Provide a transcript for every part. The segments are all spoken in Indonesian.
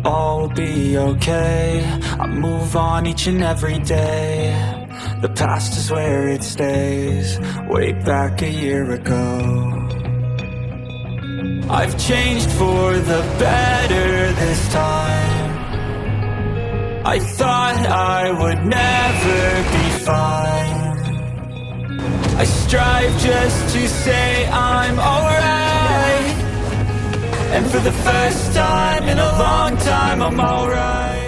all will be okay. I move on each and every day. The past is where it stays. Way back a year ago, I've changed for the better this time. I thought I would never be fine. I strive just to say I'm alright, and for the first time in a long time I'm alright.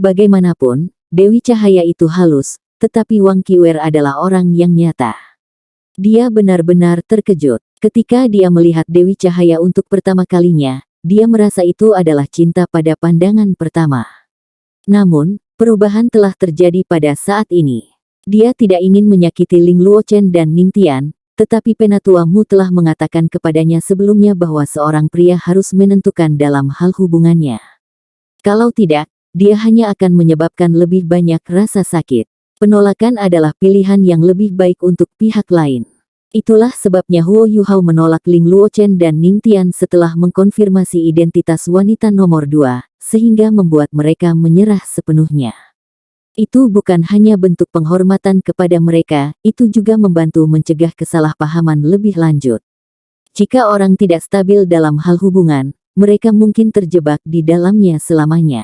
Bagaimanapun, Dewi Cahaya itu halus, tetapi Wang Qiwer adalah orang yang nyata. Dia benar-benar terkejut. Ketika dia melihat Dewi Cahaya untuk pertama kalinya, dia merasa itu adalah cinta pada pandangan pertama. Namun, perubahan telah terjadi pada saat ini. Dia tidak ingin menyakiti Ling Luochen dan Ning Tian, tetapi Penatua Mu telah mengatakan kepadanya sebelumnya bahwa seorang pria harus menentukan dalam hal hubungannya. Kalau tidak, dia hanya akan menyebabkan lebih banyak rasa sakit. Penolakan adalah pilihan yang lebih baik untuk pihak lain. Itulah sebabnya Huo Yuhao menolak Ling Luochen dan Ning Tian setelah mengkonfirmasi identitas wanita nomor 2, sehingga membuat mereka menyerah sepenuhnya. Itu bukan hanya bentuk penghormatan kepada mereka, itu juga membantu mencegah kesalahpahaman lebih lanjut. Jika orang tidak stabil dalam hal hubungan, mereka mungkin terjebak di dalamnya selamanya.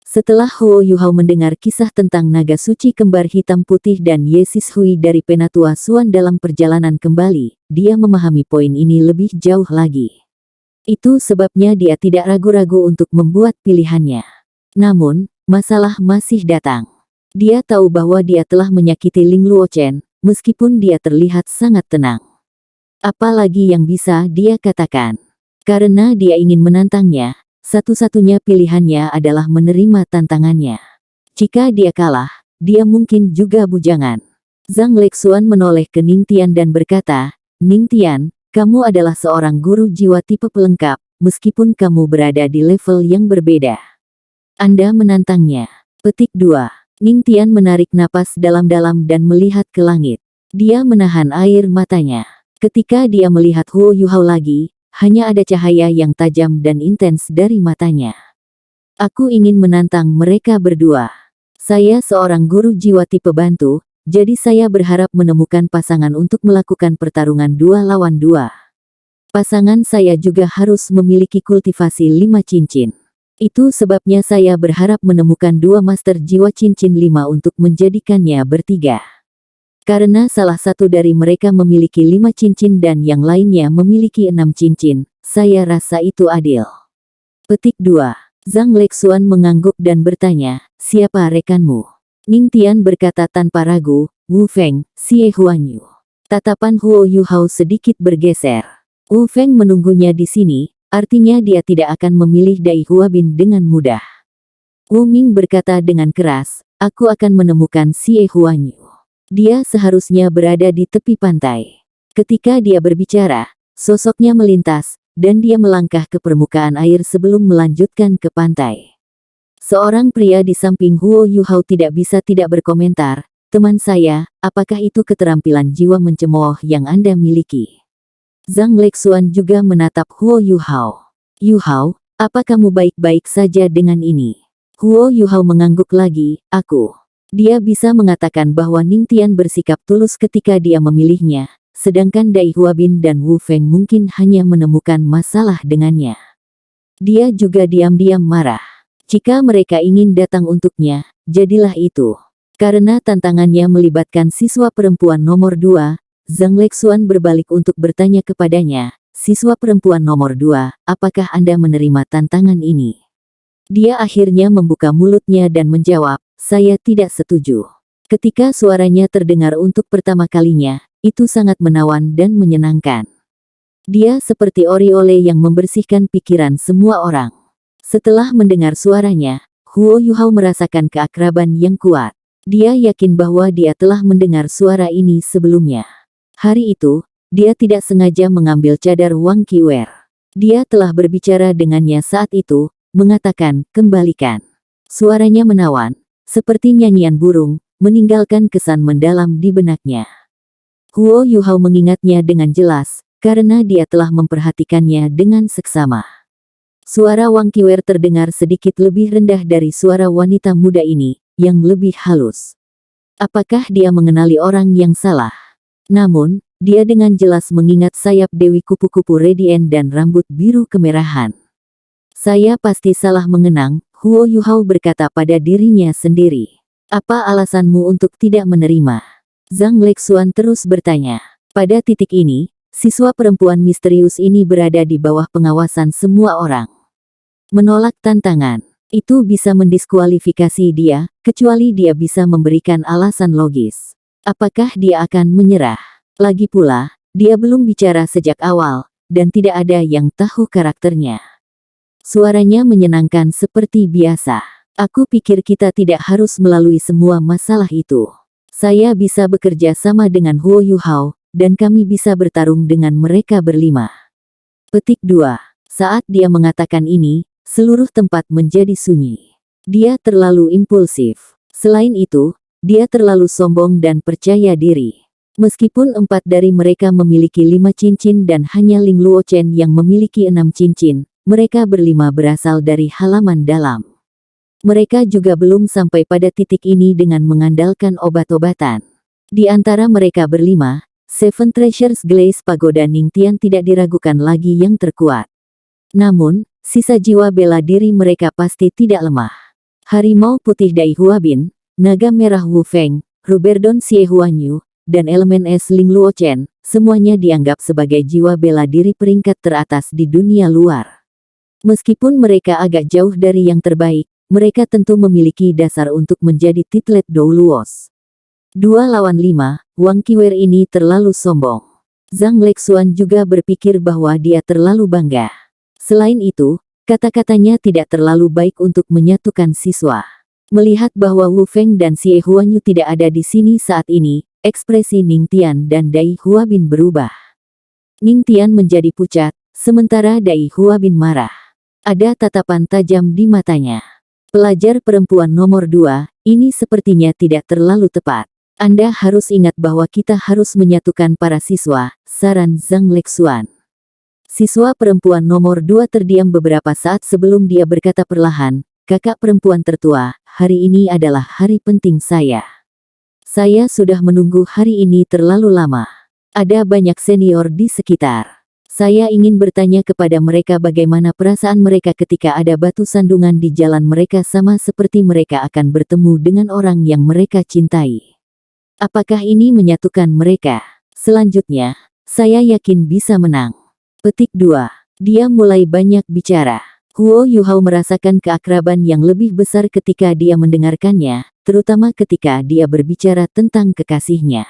Setelah Huo Yuhao mendengar kisah tentang naga suci kembar hitam putih dan Yesis Hui dari Penatua Suan dalam perjalanan kembali, dia memahami poin ini lebih jauh lagi. Itu sebabnya dia tidak ragu-ragu untuk membuat pilihannya. Namun, masalah masih datang. Dia tahu bahwa dia telah menyakiti Ling Luochen, meskipun dia terlihat sangat tenang. Apalagi yang bisa dia katakan? Karena dia ingin menantangnya, satu-satunya pilihannya adalah menerima tantangannya. Jika dia kalah, dia mungkin juga bujangan. Zhang Lexuan menoleh ke Ning Tian dan berkata, "Ning Tian, kamu adalah seorang guru jiwa tipe pelengkap, meskipun kamu berada di level yang berbeda. Anda menantangnya." Petik 2. Ning Tian menarik napas dalam-dalam dan melihat ke langit. Dia menahan air matanya. Ketika dia melihat Huo Yuhao lagi, hanya ada cahaya yang tajam dan intens dari matanya. "Aku ingin menantang mereka berdua. Saya seorang guru jiwa tipe bantu, jadi saya berharap menemukan pasangan untuk melakukan pertarungan 2 lawan 2. Pasangan saya juga harus memiliki kultivasi 5 cincin. Itu sebabnya saya berharap menemukan 2 master jiwa cincin 5 untuk menjadikannya bertiga. Karena salah satu dari mereka memiliki 5 cincin dan yang lainnya memiliki 6 cincin, saya rasa itu adil." Petik 2. Zhang Lexuan mengangguk dan bertanya, "Siapa rekanmu?" Ning Tian berkata tanpa ragu, "Wu Feng, Xie Huanyu." Tatapan Huo Yuhao sedikit bergeser. Wu Feng menunggunya di sini, artinya dia tidak akan memilih Dai Huabin dengan mudah. Wu Ming berkata dengan keras, "Aku akan menemukan Xie Huanyu. Dia seharusnya berada di tepi pantai." Ketika dia berbicara, sosoknya melintas, dan dia melangkah ke permukaan air sebelum melanjutkan ke pantai. Seorang pria di samping Huo Yuhao tidak bisa tidak berkomentar, "Teman saya, apakah itu keterampilan jiwa mencemooh yang Anda miliki?" Zhang Lexuan juga menatap Huo Yuhao. "Yuhao, apa kamu baik-baik saja dengan ini?" Huo Yuhao mengangguk lagi, "Aku." Dia bisa mengatakan bahwa Ning Tian bersikap tulus ketika dia memilihnya, sedangkan Dai Huabin dan Wu Feng mungkin hanya menemukan masalah dengannya. Dia juga diam-diam marah. Jika mereka ingin datang untuknya, jadilah itu. Karena tantangannya melibatkan siswa perempuan nomor 2, Zhang Lexuan berbalik untuk bertanya kepadanya, "Siswa perempuan nomor 2, apakah Anda menerima tantangan ini?" Dia akhirnya membuka mulutnya dan menjawab, "Saya tidak setuju." Ketika suaranya terdengar untuk pertama kalinya, itu sangat menawan dan menyenangkan. Dia seperti oriole yang membersihkan pikiran semua orang. Setelah mendengar suaranya, Huo Yuhao merasakan keakraban yang kuat. Dia yakin bahwa dia telah mendengar suara ini sebelumnya. Hari itu, dia tidak sengaja mengambil cadar Wang Qiwer. Dia telah berbicara dengannya saat itu, mengatakan, "Kembalikan." Suaranya menawan, seperti nyanyian burung, meninggalkan kesan mendalam di benaknya. Huo Yuhao mengingatnya dengan jelas, karena dia telah memperhatikannya dengan seksama. Suara Wang Qiwer terdengar sedikit lebih rendah dari suara wanita muda ini, yang lebih halus. Apakah dia mengenali orang yang salah? Namun, dia dengan jelas mengingat sayap Dewi kupu-kupu Radiant dan rambut biru kemerahan. Saya pasti salah mengenang, Huo Yuhao berkata pada dirinya sendiri. Apa alasanmu untuk tidak menerima? Zhang Lexuan terus bertanya. Pada titik ini, siswa perempuan misterius ini berada di bawah pengawasan semua orang. Menolak tantangan, itu bisa mendiskualifikasi dia, kecuali dia bisa memberikan alasan logis. Apakah dia akan menyerah? Lagi pula, dia belum bicara sejak awal, dan tidak ada yang tahu karakternya. Suaranya menyenangkan seperti biasa. Aku pikir kita tidak harus melalui semua masalah itu. Saya bisa bekerja sama dengan Huo Yuhao, dan kami bisa bertarung dengan mereka berlima. Petik 2. Saat dia mengatakan ini, seluruh tempat menjadi sunyi. Dia terlalu impulsif. Selain itu, dia terlalu sombong dan percaya diri. Meskipun 4 dari mereka memiliki 5 cincin dan hanya Ling Luochen yang memiliki 6 cincin, mereka berlima berasal dari halaman dalam. Mereka juga belum sampai pada titik ini dengan mengandalkan obat-obatan. Di antara mereka berlima, Seven Treasures Glaze Pagoda Ningtian tidak diragukan lagi yang terkuat. Namun, sisa jiwa bela diri mereka pasti tidak lemah. Harimau putih Dai Huabin, naga merah Wu Feng, Ruberdon Xie Huanyu, dan elemen es Ling Luochen, semuanya dianggap sebagai jiwa bela diri peringkat teratas di dunia luar. Meskipun mereka agak jauh dari yang terbaik, mereka tentu memiliki dasar untuk menjadi titlet Dou Luos. 2 lawan 5, Wang Qiwer ini terlalu sombong. Zhang Lexuan juga berpikir bahwa dia terlalu bangga. Selain itu, kata-katanya tidak terlalu baik untuk menyatukan siswa. Melihat bahwa Wu Feng dan Xie Huanyu tidak ada di sini saat ini, ekspresi Ningtian dan Dai Huabin berubah. Ningtian menjadi pucat, sementara Dai Huabin marah. Ada tatapan tajam di matanya. Pelajar perempuan nomor 2, ini sepertinya tidak terlalu tepat. Anda harus ingat bahwa kita harus menyatukan para siswa, saran Zhang Lexuan. Siswa perempuan nomor 2 terdiam beberapa saat sebelum dia berkata perlahan, kakak perempuan tertua, hari ini adalah hari penting saya. Saya sudah menunggu hari ini terlalu lama. Ada banyak senior di sekitar. Saya ingin bertanya kepada mereka bagaimana perasaan mereka ketika ada batu sandungan di jalan mereka sama seperti mereka akan bertemu dengan orang yang mereka cintai. Apakah ini menyatukan mereka? Selanjutnya, saya yakin bisa menang. Petik 2. Dia mulai banyak bicara. Huo Yuhao merasakan keakraban yang lebih besar ketika dia mendengarkannya, terutama ketika dia berbicara tentang kekasihnya.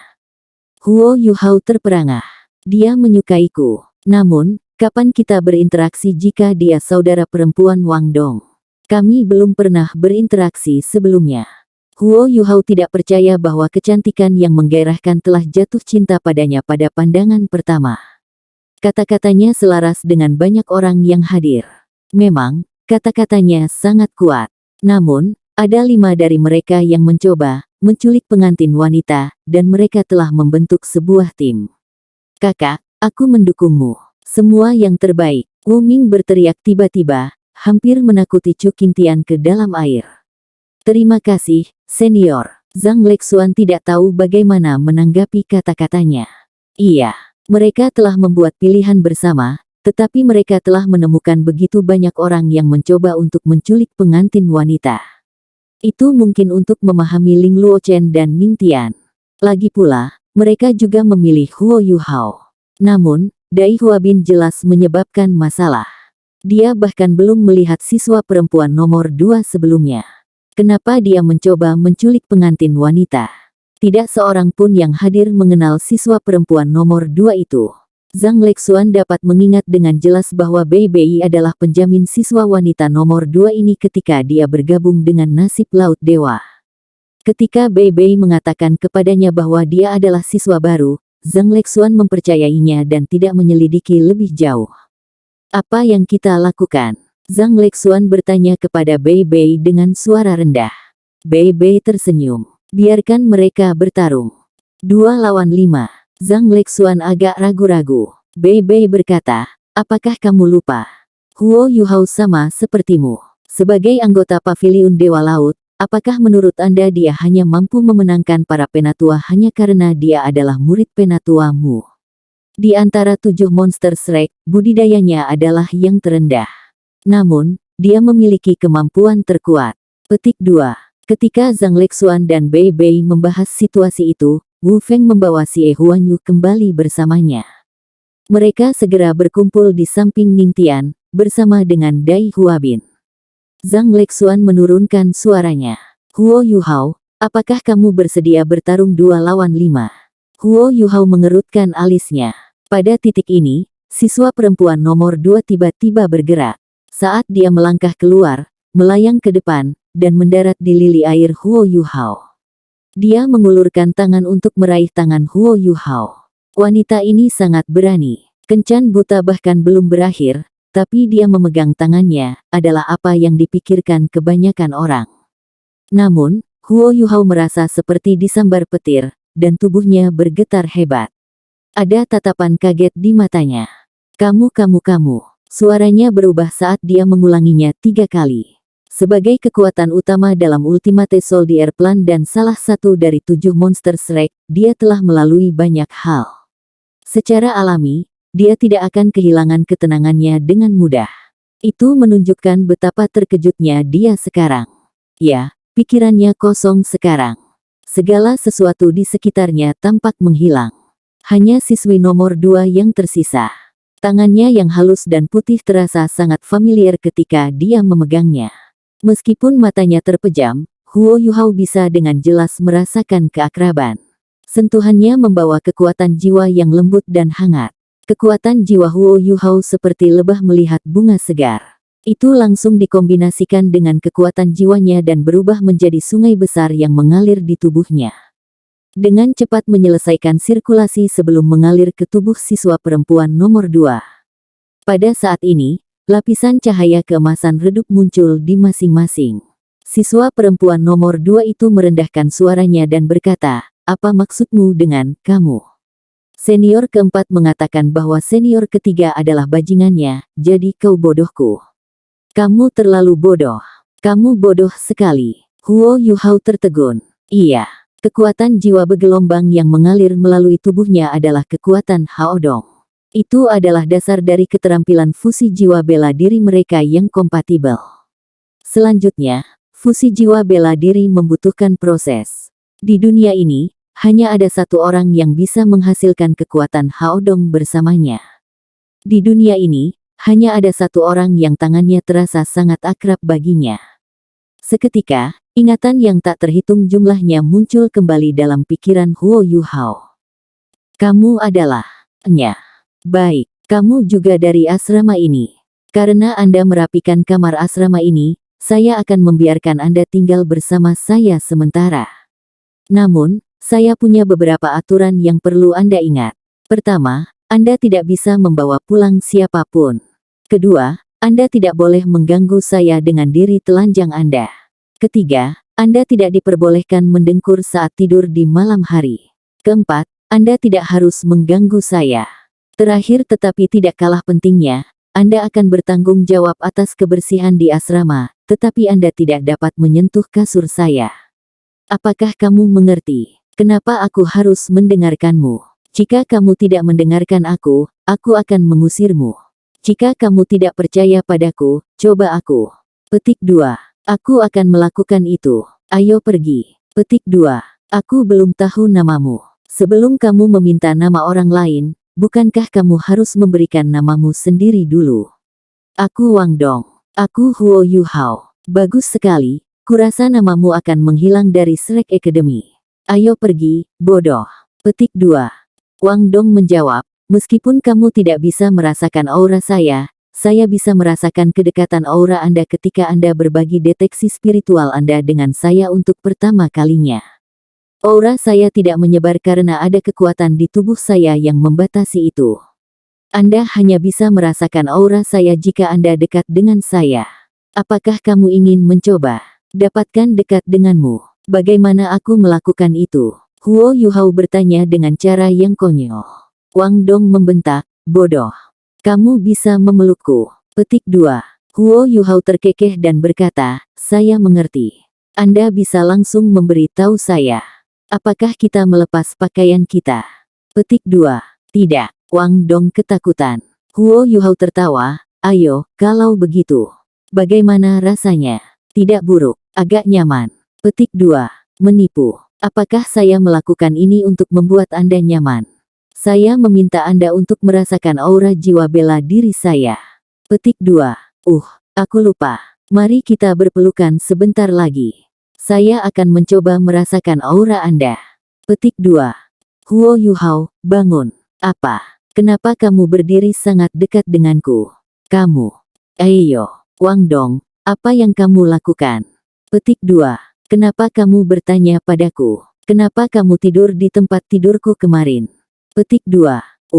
Huo Yuhao terperangah. Dia menyukaiku. Namun, kapan kita berinteraksi jika dia saudara perempuan Wang Dong? Kami belum pernah berinteraksi sebelumnya. Huo Yuhao tidak percaya bahwa kecantikan yang menggairahkan telah jatuh cinta padanya pada pandangan pertama. Kata-katanya selaras dengan banyak orang yang hadir. Memang, kata-katanya sangat kuat. Namun, ada 5 dari mereka yang mencoba menculik pengantin wanita, dan mereka telah membentuk sebuah tim. Kakak, aku mendukungmu. Semua yang terbaik. Wu Ming berteriak tiba-tiba, hampir menakuti Chu Qingtian ke dalam air. Terima kasih, senior. Zhang Lexuan tidak tahu bagaimana menanggapi kata-katanya. Iya. Mereka telah membuat pilihan bersama, tetapi mereka telah menemukan begitu banyak orang yang mencoba untuk menculik pengantin wanita. Itu mungkin untuk memahami Ling Luochen dan Ningtian. Lagi pula, mereka juga memilih Huo Yuhao. Namun, Dai Huabin jelas menyebabkan masalah. Dia bahkan belum melihat siswa perempuan nomor 2 sebelumnya. Kenapa dia mencoba menculik pengantin wanita? Tidak seorang pun yang hadir mengenal siswa perempuan nomor 2 itu. Zhang Lexuan dapat mengingat dengan jelas bahwa Bei Bei adalah penjamin siswa wanita nomor 2 ini ketika dia bergabung dengan nasib Laut Dewa. Ketika Bei Bei mengatakan kepadanya bahwa dia adalah siswa baru, Zhang Lexuan mempercayainya dan tidak menyelidiki lebih jauh. Apa yang kita lakukan? Zhang Lexuan bertanya kepada Bei Bei dengan suara rendah. Bei Bei tersenyum. Biarkan mereka bertarung. 2 lawan 5. Zhang Lexuan agak ragu-ragu. Bei Bei berkata, apakah kamu lupa? Huo Yuhao sama sepertimu. Sebagai anggota Paviliun Dewa Laut, apakah menurut Anda dia hanya mampu memenangkan para penatua hanya karena dia adalah murid penatuamu? Di antara 7 monster Shrek, budidayanya adalah yang terendah. Namun, dia memiliki kemampuan terkuat. Petik 2. Ketika Zhang Lexuan dan Bei Bei membahas situasi itu, Wu Feng membawa Xie Huanyu kembali bersamanya. Mereka segera berkumpul di samping Ningtian, bersama dengan Dai Huabin. Zhang Lexuan menurunkan suaranya. Huo Yuhao, apakah kamu bersedia bertarung 2 lawan 5? Huo Yuhao mengerutkan alisnya. Pada titik ini, siswa perempuan nomor 2 tiba-tiba bergerak. Saat dia melangkah keluar, melayang ke depan, dan mendarat di lili air Huo Yuhao. Dia mengulurkan tangan untuk meraih tangan Huo Yuhao. Wanita ini sangat berani. Kencan buta bahkan belum berakhir, tapi dia memegang tangannya, adalah apa yang dipikirkan kebanyakan orang. Namun, Huo Yuhao merasa seperti disambar petir, dan tubuhnya bergetar hebat. Ada tatapan kaget di matanya. Kamu. Suaranya berubah saat dia mengulanginya 3 kali. Sebagai kekuatan utama dalam Ultimate Soldier Plan dan salah satu dari 7 monster Shrek, dia telah melalui banyak hal. Secara alami, dia tidak akan kehilangan ketenangannya dengan mudah. Itu menunjukkan betapa terkejutnya dia sekarang. Ya, pikirannya kosong sekarang. Segala sesuatu di sekitarnya tampak menghilang. Hanya siswi nomor 2 yang tersisa. Tangannya yang halus dan putih terasa sangat familiar ketika dia memegangnya. Meskipun matanya terpejam, Huo Yuhao bisa dengan jelas merasakan keakraban. Sentuhannya membawa kekuatan jiwa yang lembut dan hangat. Kekuatan jiwa Huo Yuhao seperti lebah melihat bunga segar. Itu langsung dikombinasikan dengan kekuatan jiwanya dan berubah menjadi sungai besar yang mengalir di tubuhnya. Dengan cepat menyelesaikan sirkulasi sebelum mengalir ke tubuh siswa perempuan nomor 2. Pada saat ini, lapisan cahaya keemasan redup muncul di masing-masing. Siswa perempuan nomor 2 itu merendahkan suaranya dan berkata, apa maksudmu dengan kamu? Senior keempat mengatakan bahwa senior ketiga adalah bajingannya, jadi kau bodohku. Kamu terlalu bodoh. Kamu bodoh sekali. Huo Yuhao tertegun. Iya, kekuatan jiwa bergelombang yang mengalir melalui tubuhnya adalah kekuatan Haodong. Itu adalah dasar dari keterampilan fusi jiwa bela diri mereka yang kompatibel. Selanjutnya, fusi jiwa bela diri membutuhkan proses. Di dunia ini, hanya ada satu orang yang bisa menghasilkan kekuatan Haodong bersamanya. Di dunia ini, hanya ada satu orang yang tangannya terasa sangat akrab baginya. Seketika, ingatan yang tak terhitung jumlahnya muncul kembali dalam pikiran Huo Yuhao. Kamu adalah Nya. Baik, kamu juga dari asrama ini. Karena Anda merapikan kamar asrama ini, saya akan membiarkan Anda tinggal bersama saya sementara. Namun, saya punya beberapa aturan yang perlu Anda ingat. Pertama, Anda tidak bisa membawa pulang siapapun. Kedua, Anda tidak boleh mengganggu saya dengan diri telanjang Anda. Ketiga, Anda tidak diperbolehkan mendengkur saat tidur di malam hari. Keempat, Anda tidak harus mengganggu saya. Terakhir tetapi tidak kalah pentingnya, Anda akan bertanggung jawab atas kebersihan di asrama, tetapi Anda tidak dapat menyentuh kasur saya. Apakah kamu mengerti? Kenapa aku harus mendengarkanmu? Jika kamu tidak mendengarkan aku akan mengusirmu. Jika kamu tidak percaya padaku, coba aku. Petik 2. Aku akan melakukan itu. Ayo pergi. Petik 2. Aku belum tahu namamu. Sebelum kamu meminta nama orang lain, bukankah kamu harus memberikan namamu sendiri dulu? Aku Wang Dong. Aku Huo Yuhao. Bagus sekali, kurasa namamu akan menghilang dari Shrek Academy. Ayo pergi, bodoh. Petik 2. Wang Dong menjawab, meskipun kamu tidak bisa merasakan aura saya bisa merasakan kedekatan aura Anda ketika Anda berbagi deteksi spiritual Anda dengan saya untuk pertama kalinya. Aura saya tidak menyebar karena ada kekuatan di tubuh saya yang membatasi itu. Anda hanya bisa merasakan aura saya jika Anda dekat dengan saya. Apakah kamu ingin mencoba? Dapatkan dekat denganmu. Bagaimana aku melakukan itu? Huo Yuhao bertanya dengan cara yang konyol. Wang Dong membentak, bodoh. Kamu bisa memelukku. Petik 2. Huo Yuhao terkekeh dan berkata, saya mengerti. Anda bisa langsung memberitahu saya. Apakah kita melepas pakaian kita? Petik 2. Tidak. Wang Dong ketakutan. Huo Yuhao tertawa, ayo, kalau begitu. Bagaimana rasanya? Tidak buruk, agak nyaman. Petik 2. Menipu. Apakah saya melakukan ini untuk membuat Anda nyaman? Saya meminta Anda untuk merasakan aura jiwa bela diri saya. Petik 2. Aku lupa. Mari kita berpelukan sebentar lagi. Saya akan mencoba merasakan aura Anda. Petik 2. Huo Yuhao, bangun. Apa? Kenapa kamu berdiri sangat dekat denganku? Kamu. Ayo, Wang Dong, apa yang kamu lakukan? Petik 2. Kenapa kamu bertanya padaku? Kenapa kamu tidur di tempat tidurku kemarin? Petik 2.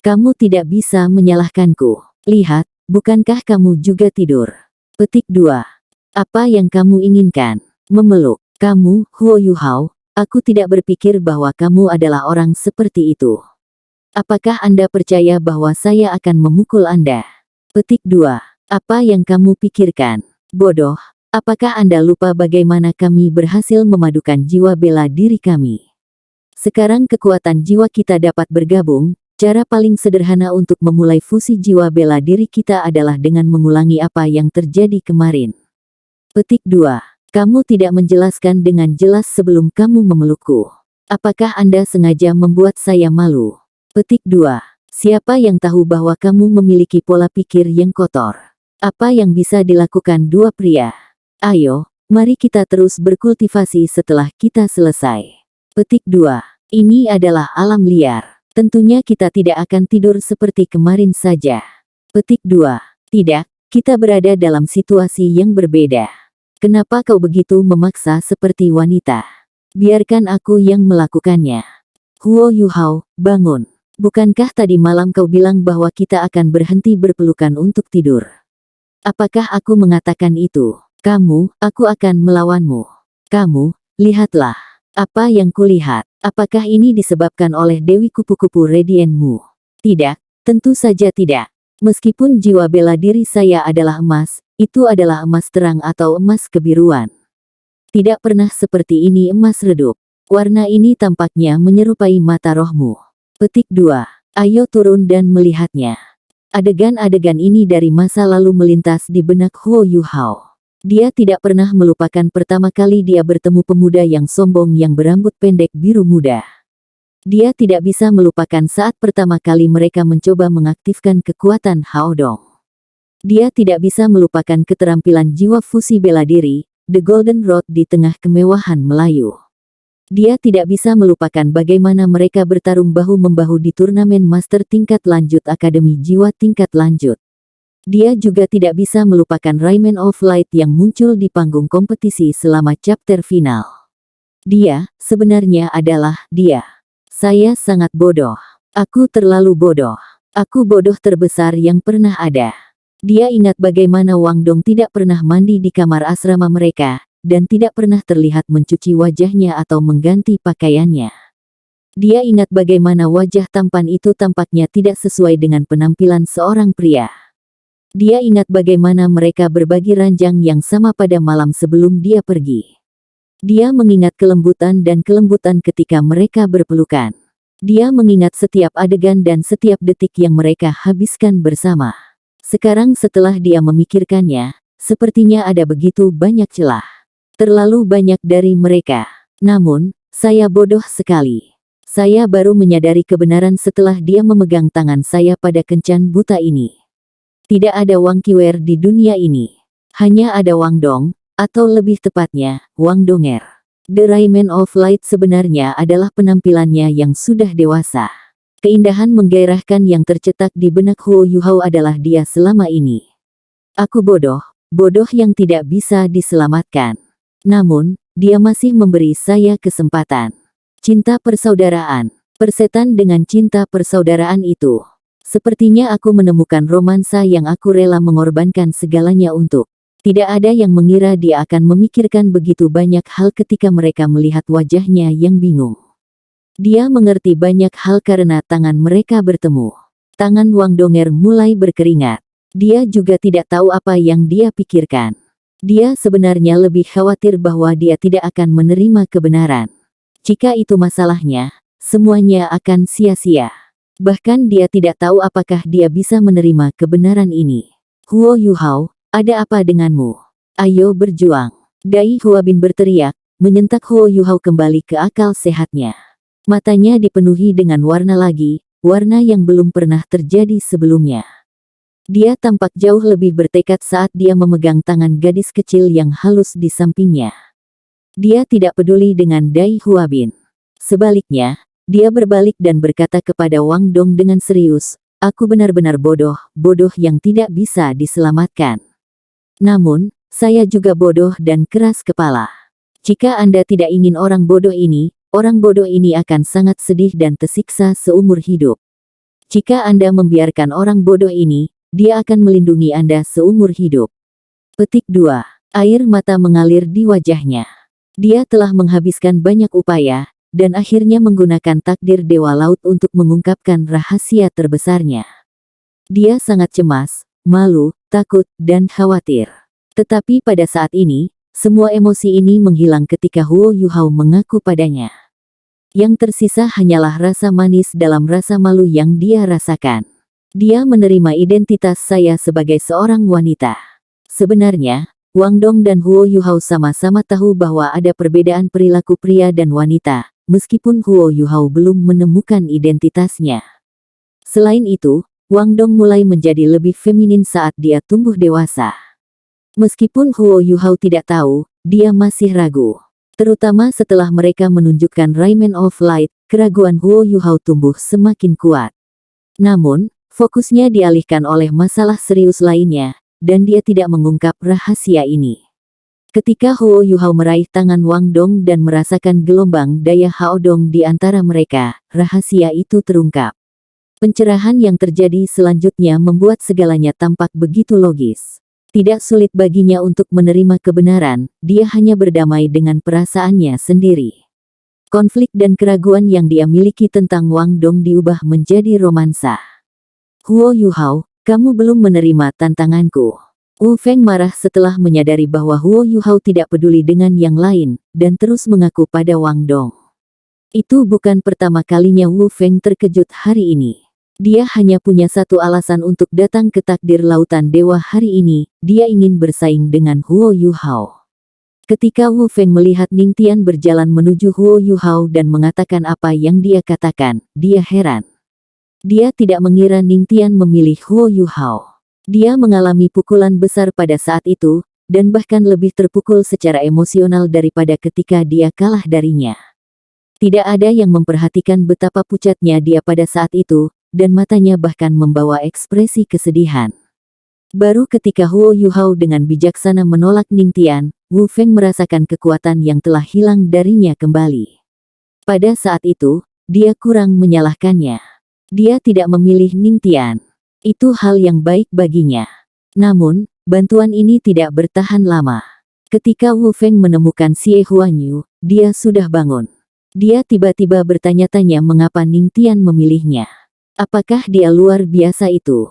Kamu tidak bisa menyalahkanku. Lihat, bukankah kamu juga tidur? Petik 2. Apa yang kamu inginkan? Memeluk. Kamu, Huo Yuhao, aku tidak berpikir bahwa kamu adalah orang seperti itu. Apakah Anda percaya bahwa saya akan memukul Anda? Petik 2. Apa yang kamu pikirkan? Bodoh. Apakah Anda lupa bagaimana kami berhasil memadukan jiwa bela diri kami? Sekarang kekuatan jiwa kita dapat bergabung. Cara paling sederhana untuk memulai fusi jiwa bela diri kita adalah dengan mengulangi apa yang terjadi kemarin. Petik 2. Kamu tidak menjelaskan dengan jelas sebelum kamu memelukku. Apakah Anda sengaja membuat saya malu? Petik 2. Siapa yang tahu bahwa kamu memiliki pola pikir yang kotor? Apa yang bisa dilakukan dua pria? Ayo, mari kita terus berkultivasi setelah kita selesai. Petik 2. Ini adalah alam liar. Tentunya kita tidak akan tidur seperti kemarin saja. Petik 2. Tidak, kita berada dalam situasi yang berbeda. Kenapa kau begitu memaksa seperti wanita? Biarkan aku yang melakukannya. Huo Yuhao, bangun. Bukankah tadi malam kau bilang bahwa kita akan berhenti berpelukan untuk tidur? Apakah aku mengatakan itu? Aku akan melawanmu. Kamu, lihatlah. Apa yang kulihat. Apakah ini disebabkan oleh Dewi Kupu-Kupu Radiantmu? Tidak, tentu saja tidak. Meskipun jiwa bela diri saya adalah emas, itu adalah emas terang atau emas kebiruan. Tidak pernah seperti ini emas redup. Warna ini tampaknya menyerupai mata rohmu. Petik 2. Ayo turun dan melihatnya. Adegan-adegan ini dari masa lalu melintas di benak Huo Yuhao. Dia tidak pernah melupakan pertama kali dia bertemu pemuda yang sombong yang berambut pendek biru muda. Dia tidak bisa melupakan saat pertama kali mereka mencoba mengaktifkan kekuatan Hao Dong. Dia tidak bisa melupakan keterampilan jiwa fusi bela diri, The Golden Rod di tengah kemewahan Melayu. Dia tidak bisa melupakan bagaimana mereka bertarung bahu-membahu di turnamen master tingkat lanjut Akademi Jiwa tingkat lanjut. Dia juga tidak bisa melupakan Rayman of Light yang muncul di panggung kompetisi selama chapter final. Dia, sebenarnya adalah dia. Saya sangat bodoh. Aku terlalu bodoh. Aku bodoh terbesar yang pernah ada. Dia ingat bagaimana Wang Dong tidak pernah mandi di kamar asrama mereka, dan tidak pernah terlihat mencuci wajahnya atau mengganti pakaiannya. Dia ingat bagaimana wajah tampan itu tampaknya tidak sesuai dengan penampilan seorang pria. Dia ingat bagaimana mereka berbagi ranjang yang sama pada malam sebelum dia pergi. Dia mengingat kelembutan dan kelembutan ketika mereka berpelukan. Dia mengingat setiap adegan dan setiap detik yang mereka habiskan bersama. Sekarang setelah dia memikirkannya, sepertinya ada begitu banyak celah. Terlalu banyak dari mereka. Namun, saya bodoh sekali. Saya baru menyadari kebenaran setelah dia memegang tangan saya pada kencan buta ini. Tidak ada Wang Qiwer di dunia ini. Hanya ada Wang Dong, atau lebih tepatnya, Wang Donger. The Rayman of Light sebenarnya adalah penampilannya yang sudah dewasa. Keindahan menggairahkan yang tercetak di benak Huo Yuhao adalah dia selama ini. Aku bodoh yang tidak bisa diselamatkan. Namun, dia masih memberi saya kesempatan. Cinta persaudaraan. Persetan dengan cinta persaudaraan itu. Sepertinya aku menemukan romansa yang aku rela mengorbankan segalanya untuk. Tidak ada yang mengira dia akan memikirkan begitu banyak hal ketika mereka melihat wajahnya yang bingung. Dia mengerti banyak hal karena tangan mereka bertemu. Tangan Wang Donger mulai berkeringat. Dia juga tidak tahu apa yang dia pikirkan. Dia sebenarnya lebih khawatir bahwa dia tidak akan menerima kebenaran. Jika itu masalahnya, semuanya akan sia-sia. Bahkan dia tidak tahu apakah dia bisa menerima kebenaran ini. Huo Yuhao, ada apa denganmu? Ayo berjuang. Dai Huabin berteriak, menyentak Huo Yuhao kembali ke akal sehatnya. Matanya dipenuhi dengan warna lagi, warna yang belum pernah terjadi sebelumnya. Dia tampak jauh lebih bertekad saat dia memegang tangan gadis kecil yang halus di sampingnya. Dia tidak peduli dengan Dai Huabin. Sebaliknya, dia berbalik dan berkata kepada Wang Dong dengan serius, "Aku benar-benar bodoh, bodoh yang tidak bisa diselamatkan. Namun, saya juga bodoh dan keras kepala. Jika Anda tidak ingin orang bodoh ini akan sangat sedih dan tersiksa seumur hidup. Jika Anda membiarkan orang bodoh ini, dia akan melindungi Anda seumur hidup." Petik 2. Air mata mengalir di wajahnya. Dia telah menghabiskan banyak upaya, dan akhirnya menggunakan takdir Dewa Laut untuk mengungkapkan rahasia terbesarnya. Dia sangat cemas, malu, takut, dan khawatir. Tetapi pada saat ini, semua emosi ini menghilang ketika Huo Yuhao mengaku padanya. Yang tersisa hanyalah rasa manis dalam rasa malu yang dia rasakan. Dia menerima identitas saya sebagai seorang wanita. Sebenarnya, Wang Dong dan Huo Yuhao sama-sama tahu bahwa ada perbedaan perilaku pria dan wanita, meskipun Huo Yuhao belum menemukan identitasnya. Selain itu, Wang Dong mulai menjadi lebih feminin saat dia tumbuh dewasa. Meskipun Huo Yuhao tidak tahu, dia masih ragu. Terutama setelah mereka menunjukkan Rayman of Light, keraguan Huo Yuhao tumbuh semakin kuat. Namun, fokusnya dialihkan oleh masalah serius lainnya, dan dia tidak mengungkap rahasia ini. Ketika Huo Yuhao meraih tangan Wang Dong dan merasakan gelombang daya Haodong di antara mereka, rahasia itu terungkap. Pencerahan yang terjadi selanjutnya membuat segalanya tampak begitu logis. Tidak sulit baginya untuk menerima kebenaran, dia hanya berdamai dengan perasaannya sendiri. Konflik dan keraguan yang dia miliki tentang Wang Dong diubah menjadi romansa. "Huo Yuhao, kamu belum menerima tantanganku." Wu Feng marah setelah menyadari bahwa Huo Yuhao tidak peduli dengan yang lain, dan terus mengaku pada Wang Dong. Itu bukan pertama kalinya Wu Feng terkejut hari ini. Dia hanya punya satu alasan untuk datang ke takdir lautan dewa hari ini, dia ingin bersaing dengan Huo Yuhao. Ketika Wu Feng melihat Ning Tian berjalan menuju Huo Yuhao dan mengatakan apa yang dia katakan, dia heran. Dia tidak mengira Ning Tian memilih Huo Yuhao. Dia mengalami pukulan besar pada saat itu, dan bahkan lebih terpukul secara emosional daripada ketika dia kalah darinya. Tidak ada yang memperhatikan betapa pucatnya dia pada saat itu, dan matanya bahkan membawa ekspresi kesedihan. Baru ketika Huo Yuhao dengan bijaksana menolak Ning Tian, Wu Feng merasakan kekuatan yang telah hilang darinya kembali. Pada saat itu, dia kurang menyalahkannya. Dia tidak memilih Ning Tian. Itu hal yang baik baginya. Namun, bantuan ini tidak bertahan lama. Ketika Wu Feng menemukan Xie Huanyu, dia sudah bangun. Dia tiba-tiba bertanya-tanya mengapa Ning Tian memilihnya. Apakah dia luar biasa itu?